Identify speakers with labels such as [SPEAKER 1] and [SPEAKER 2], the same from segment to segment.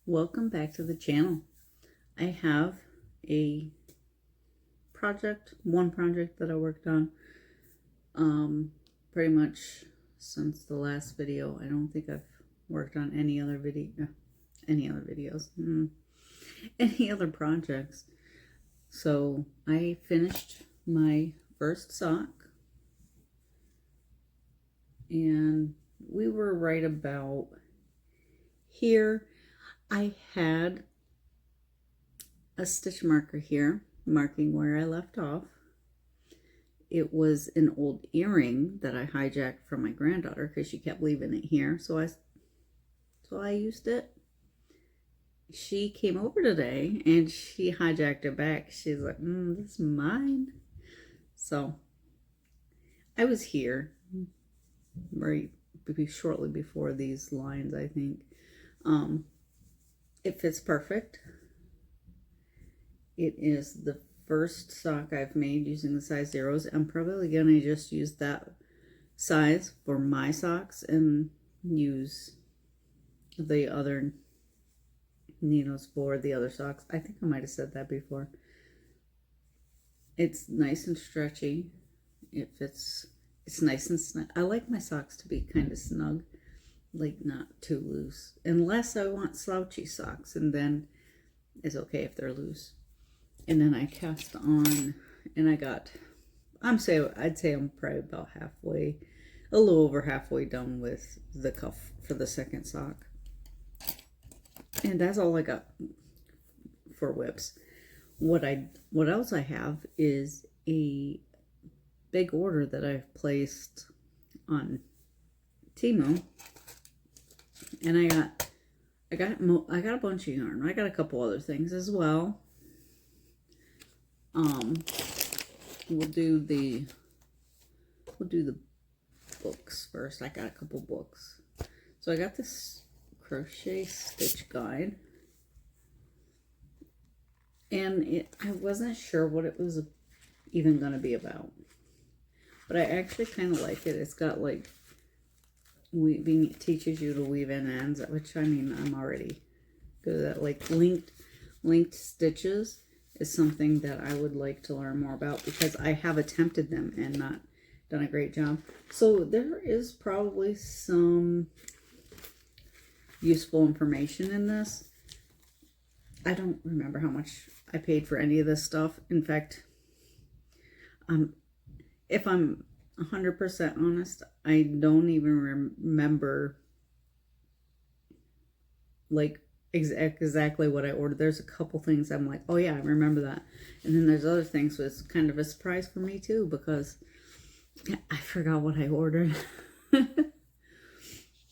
[SPEAKER 1] Welcome back to the channel. I have a one project that I worked on pretty much since the last video. I don't think I've worked on any other videos, any other projects. So I finished my first sock, and we were right about here. I had a stitch marker here marking where I left off. It was an old earring that I hijacked from my granddaughter because she kept leaving it here, so I used it. She came over today and she hijacked it back. She's like, this is mine. So I was here right shortly before these lines, I think. It fits perfect. It is the first sock I've made using the size zeros. I'm probably gonna just use that size for my socks and use the other needles for the other socks. I think I might have said that before. It's nice and stretchy. It fits. It's nice and snug. I like my socks to be kind of snug, like not too loose, unless I want slouchy socks, and then it's okay if they're loose. And then I cast on, and I'd say I'm probably about halfway, a little over halfway done with the cuff for the second sock. And that's all I got for whips. What else I have is a big order that I've placed on Temu, and I got a bunch of yarn. I got a couple other things as well. We'll do the books first. I got a couple books. So I got this crochet stitch guide, and I wasn't sure what it was even going to be about, but I actually kind of like it. It's got like weaving. It teaches you to weave in ends, which, I mean, I'm already good at. Like linked stitches is something that I would like to learn more about, because I have attempted them and not done a great job. So there is probably some useful information in this. I don't remember how much I paid for any of this stuff. In fact, if I'm 100% honest, I don't even remember like exactly what I ordered. There's a couple things I'm like, oh yeah, I remember that. And then there's other things that's kind of a surprise for me too, because I forgot what I ordered.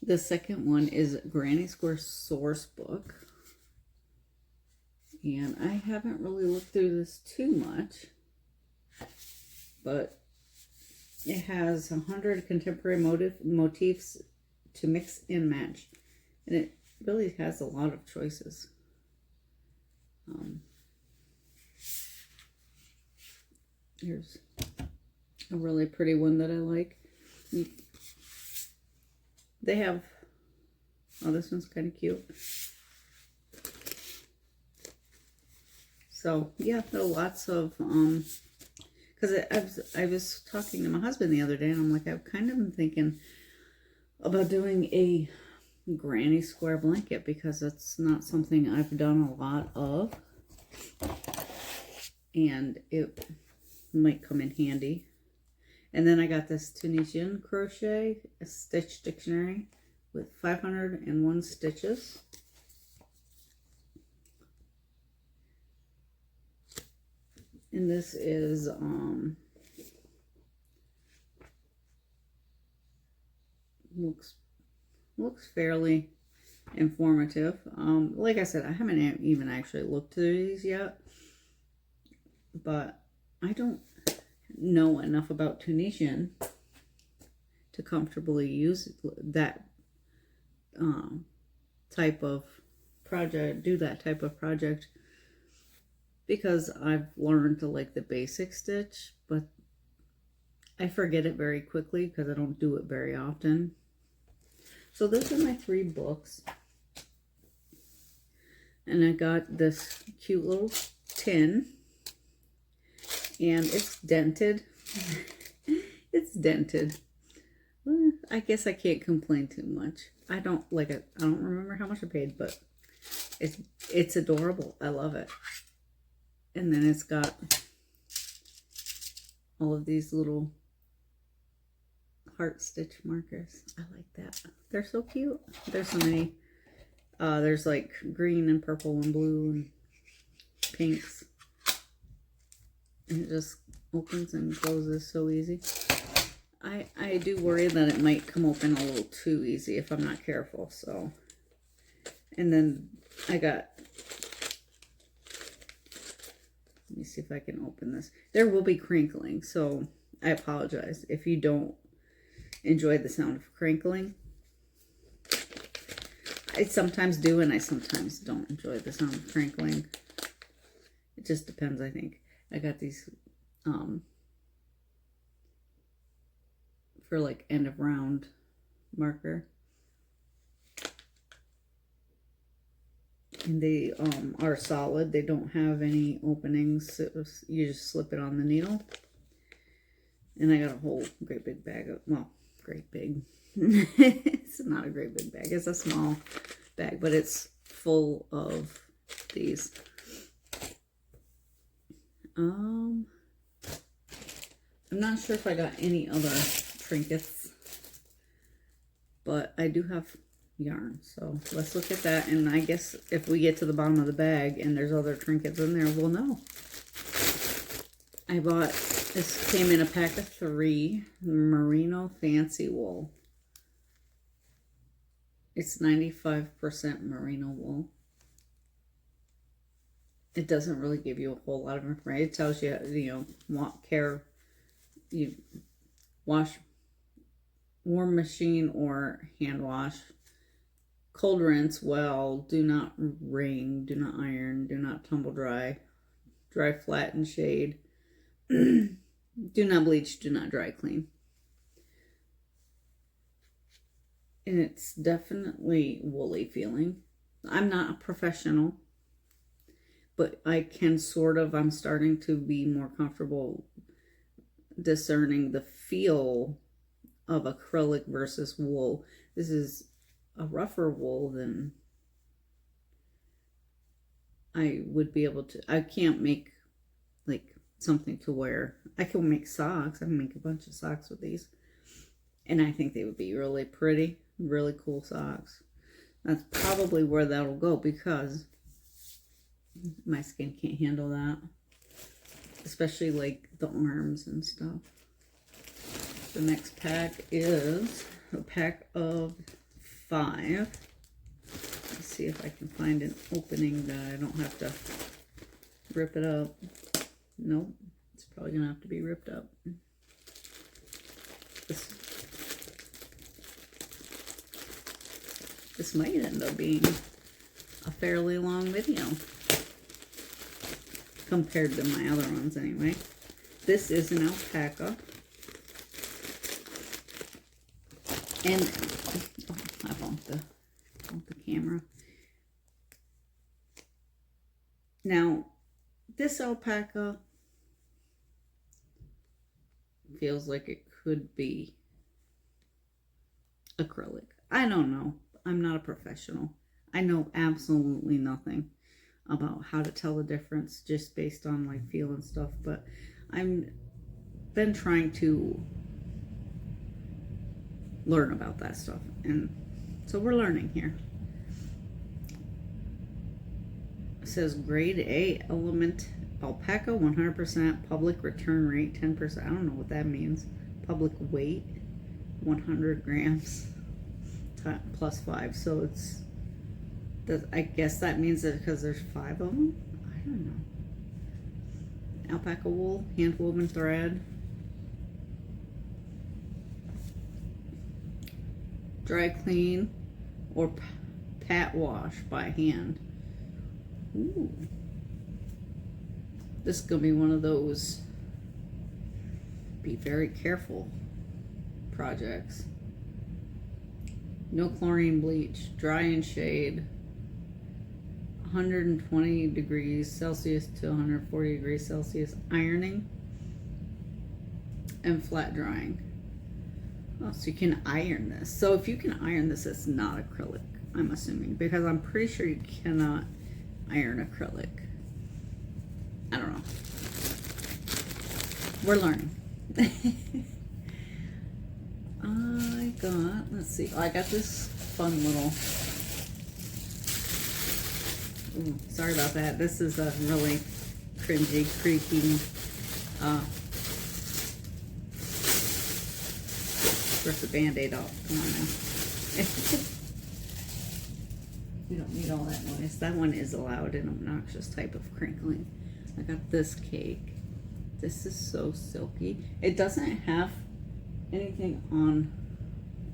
[SPEAKER 1] The second one is Granny Square Source Book. And I haven't really looked through this too much, but it has 100 contemporary motifs to mix and match. And it really has a lot of choices. Here's a really pretty one that I like. They have, oh, this one's kind of cute. So yeah, there are lots of, because I was talking to my husband the other day, and I'm like, I've kind of been thinking about doing a granny square blanket, because it's not something I've done a lot of, and it might come in handy. And then I got this Tunisian crochet stitch dictionary with 501 stitches. And this is looks fairly informative. Like I said, I haven't even actually looked through these yet, but I don't know enough about Tunisian to comfortably use that type of project, do that type of project, because I've learned to like the basic stitch, but I forget it very quickly because I don't do it very often. So those are my 3 books. And I got this cute little tin, and it's dented. It's dented. I guess I can't complain too much. I don't like it. I don't remember how much I paid, but it's adorable. I love it. And then it's got all of these little heart stitch markers. I like that. They're so cute. There's so many. There's like green and purple and blue and pinks. And it just opens and closes so easy. I do worry that it might come open a little too easy if I'm not careful, so. And then I got, let me see if I can open this. There will be crinkling, so I apologize if you don't enjoy the sound of crinkling. I sometimes do, and I sometimes don't enjoy the sound of crinkling. It just depends, I think. I got these for like end of round marker. And they are solid. They don't have any openings. So you just slip it on the needle. And I got a whole great big bag of, well, great big. It's not a great big bag. It's a small bag, but it's full of these. I'm not sure if I got any other trinkets, but I do have yarn. So let's look at that. And I guess if we get to the bottom of the bag and there's other trinkets in there, we'll know. I bought, this came in a pack of 3, Merino Fancy Wool. It's 95% merino wool. It doesn't really give you a whole lot of information. It tells you, you know, you wash, warm machine or hand wash, cold rinse well, do not wring, do not iron, do not tumble dry, dry flat and shade, do not bleach, do not dry clean. And it's definitely woolly feeling. I'm not a professional, but I can sort of, I'm starting to be more comfortable discerning the feel of acrylic versus wool. This is a rougher wool than I would be able to. I can't make like something to wear. I can make socks. I can make a bunch of socks with these. And I think they would be really pretty, really cool socks. That's probably where that'll go because my skin can't handle that. Especially like the arms and stuff. The next pack is a pack of 5. Let's see if I can find an opening that I don't have to rip it up. Nope, it's probably gonna have to be ripped up. This might end up being a fairly long video compared to my other ones anyway. This is an alpaca. And I bumped the camera. Now, this alpaca feels like it could be acrylic. I don't know. I'm not a professional. I know absolutely nothing about how to tell the difference just based on like feel and stuff, but I've been trying to learn about that stuff, and so we're learning here. It says grade A element alpaca, 100% public return rate 10%. I don't know what that means. Public weight 100 grams plus 5, so it's, I guess that means that because there's 5 of them. I don't know. Alpaca wool, hand woven thread, dry clean or pat wash by hand. Ooh. This is gonna be one of those be very careful projects. No chlorine bleach, dry and shade, 120 degrees Celsius to 140 degrees Celsius ironing and flat drying. Oh, so you can iron this. So if you can iron this, it's not acrylic, I'm assuming, because I'm pretty sure you cannot iron acrylic. I don't know. We're learning. Let's see, I got this fun little, ooh, sorry about that. This is a really cringy, creaking, rip the Band-Aid off. Come on now. We don't need all that noise. That one is allowed, an obnoxious type of crinkling. I got this cake. This is so silky. It doesn't have anything on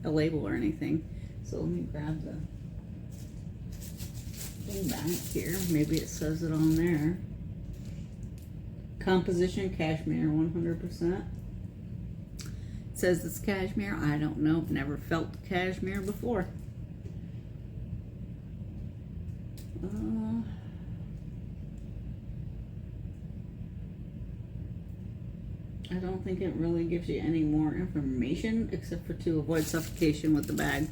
[SPEAKER 1] a label or anything. So let me grab the thing back here. Maybe it says it on there. Composition cashmere 100%. It says it's cashmere. I don't know. Never felt cashmere before. I don't think it really gives you any more information except for to avoid suffocation with the bag.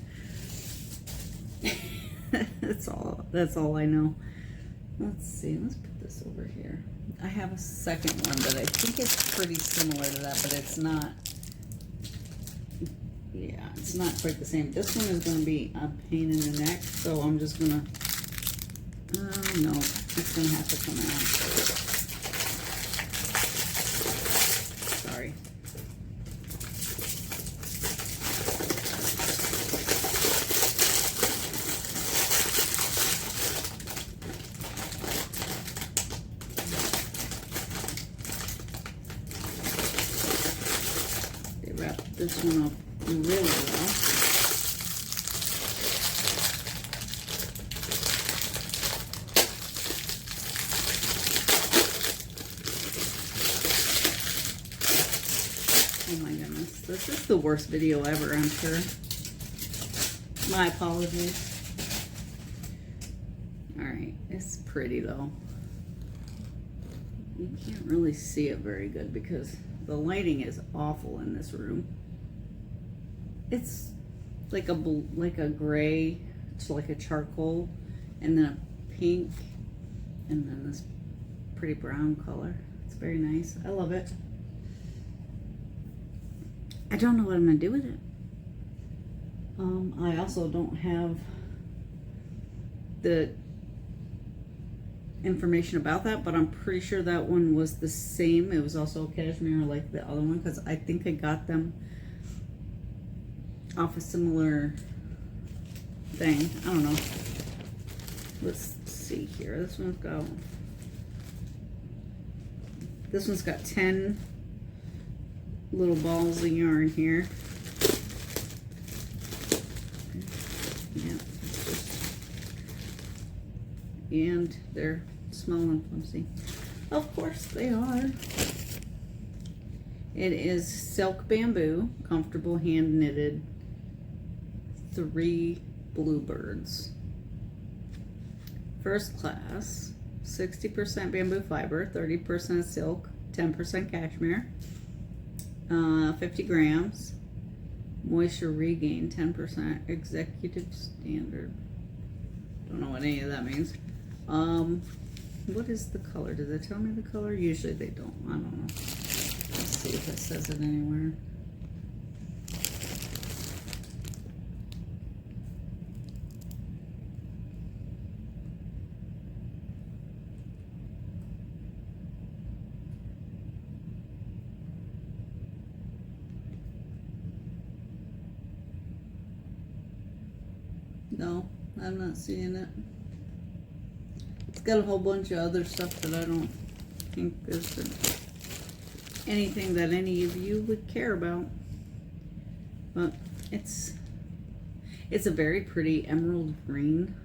[SPEAKER 1] That's all I know. Let's see, let's put this over here. I have a second one that I think is pretty similar to that, but it's not. Yeah, it's not quite the same. This one is going to be a pain in the neck, so I'm just going to, no, it's going to have to come out. Sorry. They wrapped this one up really well. Oh my goodness, this is the worst video ever, I'm sure. My apologies. Alright, it's pretty though. You can't really see it very good because the lighting is awful in this room. It's like a gray, it's like a charcoal, and then a pink, and then this pretty brown color. It's very nice. I love it. I don't know what I'm gonna do with it. I also don't have the information about that, but I'm pretty sure that one was the same. It was also cashmere like the other one, because I think I got them off a similar thing. I don't know. Let's see here. This one's got 10 little balls of yarn here. Yeah. And they're small and flimsy. Of course they are. It is silk bamboo, comfortable hand knitted, 3 bluebirds. First class, 60% bamboo fiber, 30% silk, 10% cashmere, 50 grams. Moisture regain, 10%. Executive standard. Don't know what any of that means. What is the color? Does it tell me the color? Usually they don't. I don't know. Let's see if it says it anywhere. No, I'm not seeing it. It's got a whole bunch of other stuff that I don't think is anything that any of you would care about. But it's a very pretty emerald green,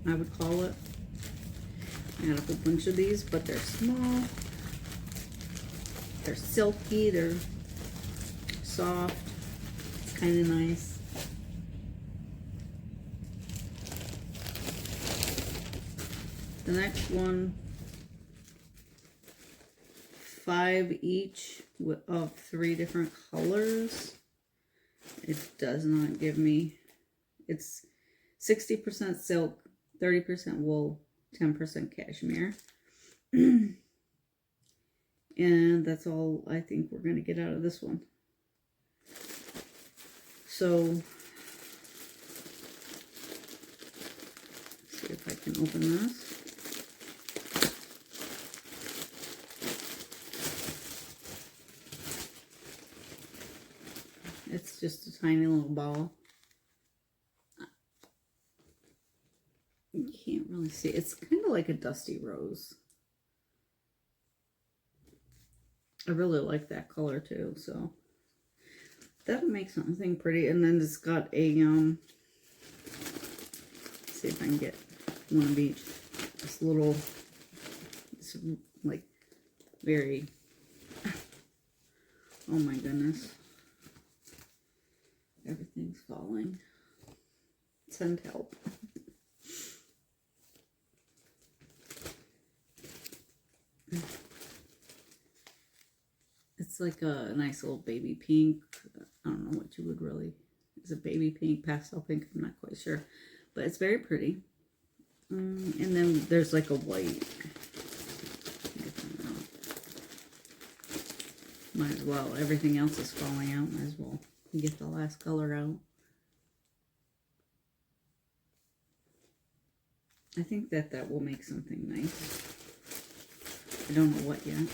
[SPEAKER 1] I would call it. I got a whole bunch of these, but they're small. They're silky, they're soft. It's kind of nice. The next one, 5 each of 3 different colors. It does not give me, it's 60% silk, 30% wool, 10% cashmere. And that's all I think we're going to get out of this one. So, let's see if I can open this. It's just a tiny little ball. You can't really see. It's kind of like a dusty rose. I really like that color too, so that'll make something pretty. And then it's got a let's see if I can get one of each. This little, it's like very, oh my goodness, everything's falling. Send help. It's like a nice little baby pink. I don't know what you would really, is it baby pink, pastel pink? I'm not quite sure, but it's very pretty. And then there's like a white. Might as well, everything else is falling out, might as well get the last color out. I think that will make something nice. I don't know what yet.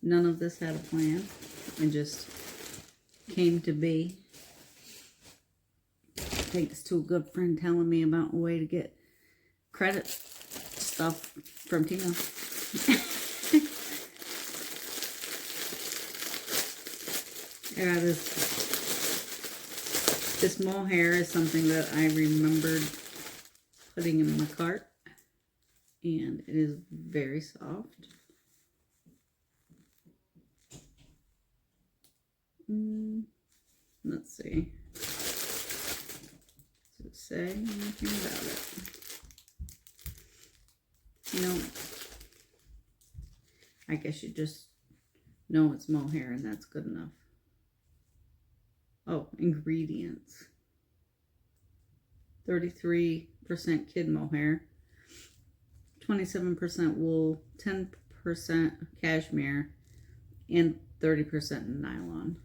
[SPEAKER 1] None of this had a plan. It just came to be. Thanks to a good friend telling me about a way to get credit stuff from Tina. Yeah, this mohair is something that I remembered putting in my cart. And it is very soft. Let's see. Does it say anything about it? You know, I guess you just know it's mohair and that's good enough. Oh, ingredients. 33% kid mohair, 27% wool, 10% cashmere, and 30% nylon.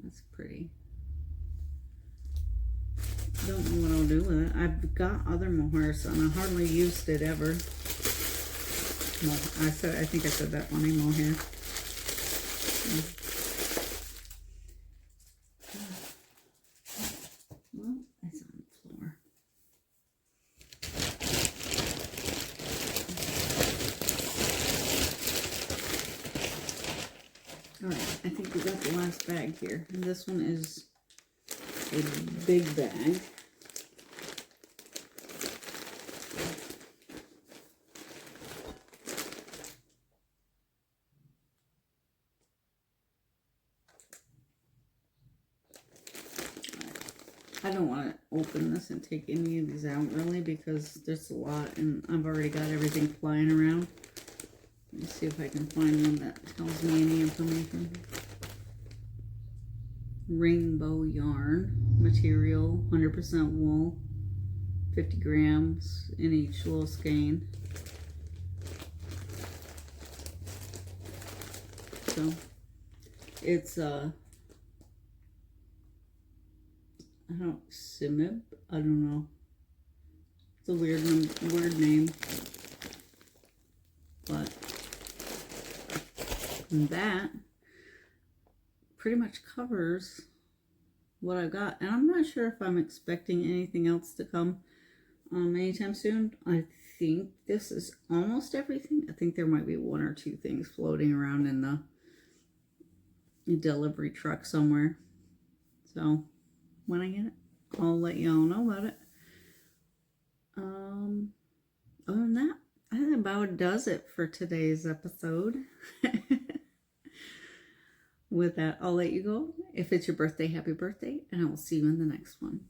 [SPEAKER 1] That's pretty. Don't know what I'll do with it. I've got other mohair, so I hardly used it ever. I think I said that funny mohair. Well, it's on the floor. Alright, I think we got the last bag here. And this one is a big bag. I don't want to open this and take any of these out really because there's a lot and I've already got everything flying around. Let me see if I can find one that tells me any information. Rainbow yarn material, 100% wool, 50 grams in each little skein. So it's Simib, I don't know. It's a weird name. But that pretty much covers what I've got. And I'm not sure if I'm expecting anything else to come anytime soon. I think this is almost everything. I think there might be 1 or 2 things floating around in the delivery truck somewhere. So when I get it, I'll let y'all know about it. Other than that, that about does it for today's episode. With that, I'll let you go. If it's your birthday, happy birthday, and I will see you in the next one.